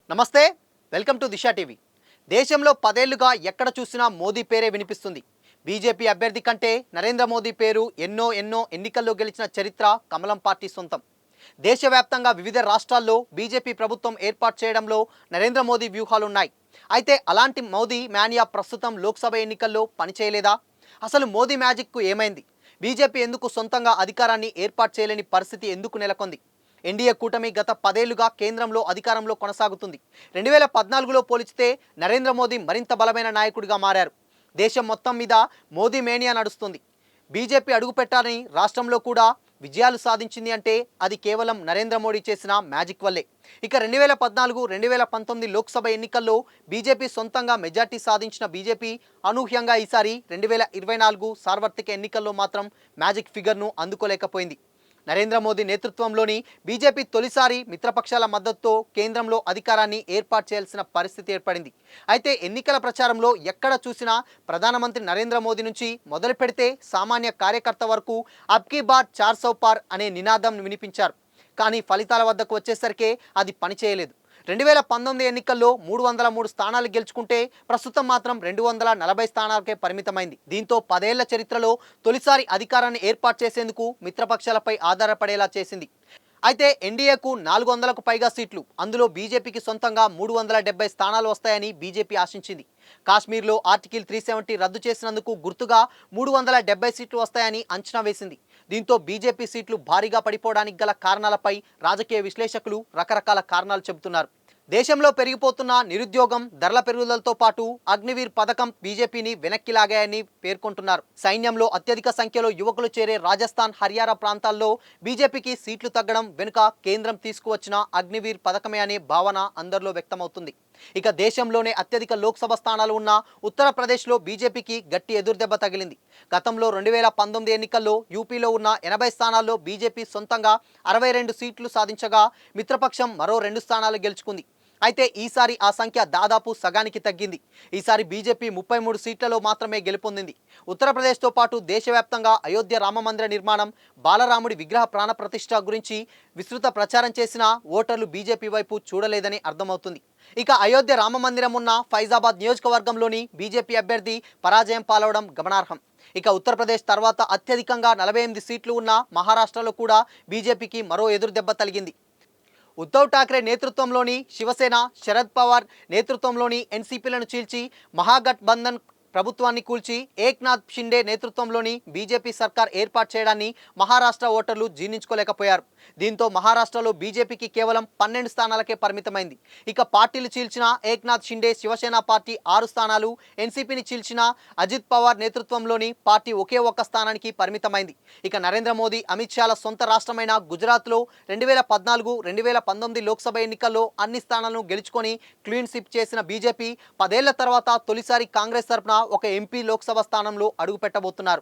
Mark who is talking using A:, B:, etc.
A: నమస్తే, welcome to Disha TV. దేశంలో 10 ఏళ్లుగా ఎక్కడ చూసినా మోదీ పేరే వినిపిస్తుంది. బీజేపీ అభ్యర్థి కంటే నరేంద్ర మోదీ పేరు ఎన్నో ఎన్నికల్లో గెలిచిన చరిత్ర కమలం పార్టీ సొంతం. దేశవ్యాప్తంగా వివిధ రాష్ట్రాల్లో బీజేపీ ప్రభుత్వం ఏర్పాటు చేయడంలో నరేంద్ర మోదీ వ్యూహాలున్నాయి. అయితే అలాంటి మోదీ మానియా ప్రస్తుతం లోక్సభ ఎన్నికల్లో పనిచేయలేదా? అసలు మోదీ మ్యాజిక్కు ఏమైంది? బీజేపీ ఎందుకు సొంతంగా అధికారాన్ని ఏర్పాటు చేయలేని పరిస్థితి ఎందుకు నెలకొంది? ఎన్డీఏ కూటమి గత 10 ఏళ్లుగా కేంద్రంలో అధికారంలో కొనసాగుతుంది. 2014లో పోల్చితే నరేంద్ర మోదీ మరింత బలమైన నాయకుడిగా మారారు. దేశం మొత్తం మీద మోదీ మేనియా నడుస్తుంది. బీజేపీ అడుగుపెట్టాలని రాష్ట్రంలో కూడా విజయాలు సాధించింది అంటే అది కేవలం నరేంద్ర మోడీ చేసిన మ్యాజిక్ వల్లే. ఇక 2014, 2019 లోక్సభ ఎన్నికల్లో బీజేపీ సొంతంగా మెజార్టీ సాధించిన బీజేపీ అనూహ్యంగా ఈసారి 2024 సార్వత్రిక ఎన్నికల్లో మాత్రం మ్యాజిక్ ఫిగర్ను అందుకోలేకపోయింది. నరేంద్ర మోదీ నేతృత్వంలోని బీజేపీ తొలిసారి మిత్రపక్షాల మద్దతుతో కేంద్రంలో అధికారాన్ని ఏర్పాటు చేయాల్సిన పరిస్థితి ఏర్పడింది. అయితే ఎన్నికల ప్రచారంలో ఎక్కడ చూసినా ప్రధానమంత్రి నరేంద్ర మోదీ నుంచి మొదలు పెడితే సామాన్య కార్యకర్త వరకు అబ్ కీ బార్ 400 పార్ అనే నినాదం వినిపించారు. కానీ ఫలితాల వద్దకు వచ్చేసరికి అది పనిచేయలేదు. 2019 ఎన్నికల్లో 303 స్థానాలు గెలుచుకుంటే ప్రస్తుతం మాత్రం 240 స్థానాలకే పరిమితమైంది. దీంతో 10 ఏళ్ల చరిత్రలో తొలిసారి అధికారాన్ని ఏర్పాటు చేసేందుకు మిత్రపక్షాలపై ఆధారపడేలా చేసింది. అయితే ఎన్డీఏకు 400కు పైగా సీట్లు, అందులో బీజేపీకి సొంతంగా 370 స్థానాలు వస్తాయని బీజేపీ ఆశించింది. కాశ్మీర్లో ఆర్టికల్ 370 రద్దు చేసినందుకు గుర్తుగా 370 సీట్లు వస్తాయని అంచనా వేసింది. దీంతో బీజేపీ సీట్లు భారీగా పడిపోవడానికి గల కారణాలపై రాజకీయ విశ్లేషకులు రకరకాల కారణాలు చెబుతున్నారు. దేశంలో పెరిగిపోతున్న నిరుద్యోగం, ధరల పెరుగుదలతో పాటు అగ్నివీర్ పథకం బీజేపీని వెనక్కి లాగాయని పేర్కొంటున్నారు. సైన్యంలో అత్యధిక సంఖ్యలో యువకులు చేరే రాజస్థాన్, హర్యానా ప్రాంతాల్లో బీజేపీకి సీట్లు తగ్గడం వెనుక కేంద్రం తీసుకువచ్చిన అగ్నివీర్ పథకమే అనే భావన అందరిలో వ్యక్తమవుతుంది. ఇక దేశంలోనే అత్యధిక లోక్సభ స్థానాలు ఉన్న ఉత్తరప్రదేశ్లో బీజేపీకి గట్టి ఎదురుదెబ్బ తగిలింది. గతంలో 2019 ఎన్నికల్లో యూపీలో ఉన్న 80 స్థానాల్లో బీజేపీ సొంతంగా 62 సీట్లు సాధించగా మిత్రపక్షం మరో 2 స్థానాలు గెలుచుకుంది. అయితే ఈసారి ఆ సంఖ్య దాదాపు సగానికి తగ్గింది. ఈసారి బీజేపీ 33 సీట్లలో మాత్రమే గెలుపొందింది. ఉత్తరప్రదేశ్తో పాటు దేశవ్యాప్తంగా అయోధ్య రామమందిర నిర్మాణం, బాలరాముడి విగ్రహ ప్రాణప్రతిష్ఠ గురించి విస్తృత ప్రచారం చేసిన ఓటర్లు బీజేపీ వైపు చూడలేదని అర్థమవుతుంది. ఇక అయోధ్య రామమందిరం ఉన్న ఫైజాబాద్ నియోజకవర్గంలోని బీజేపీ అభ్యర్థి పరాజయం పాలవడం గమనార్హం. ఇక ఉత్తరప్రదేశ్ తర్వాత అత్యధికంగా 48 సీట్లు ఉన్న మహారాష్ట్రలో కూడా బీజేపీకి మరో ఎదురుదెబ్బ తగిలింది. ఉద్ధవ్ ఠాక్రే నేతృత్వంలోని శివసేన, శరద్ పవార్ నేతృత్వంలోని ఎన్సీపీలను చీల్చి మహాగఠబంధన్ ప్రభుత్వాన్ని కూల్చి ఏక్నాథ్ షిండే నేతృత్వంలోని బీజేపీ సర్కార్ ఏర్పాటు చేయడాన్ని మహారాష్ట్ర ఓటర్లు జీర్ణించుకోలేకపోయారు. దీంతో మహారాష్ట్రలో బీజేపీకి కేవలం 12 స్థానాలకే పరిమితమైంది. ఇక పార్టీలు చీల్చిన ఏక్నాథ్ షిండే శివసేన పార్టీ 6 స్థానాలు, ఎన్సీపీని చీల్చిన అజిత్ పవార్ నేతృత్వంలోని పార్టీ ఒకే ఒక్క స్థానానికి పరిమితమైంది. ఇక నరేంద్ర మోదీ, అమిత్ షాల సొంత రాష్ట్రమైన గుజరాత్లో 2014, 2019 లోక్సభ ఎన్నికల్లో అన్ని స్థానాలను గెలుచుకొని క్లీన్ స్వీప్ చేసిన బీజేపీ 10 ఏళ్ల తర్వాత తొలిసారి కాంగ్రెస్ తరపున ఒక ఎంపీ లోక్సభ స్థానంలో అడుగు పెట్టబోతున్నారు.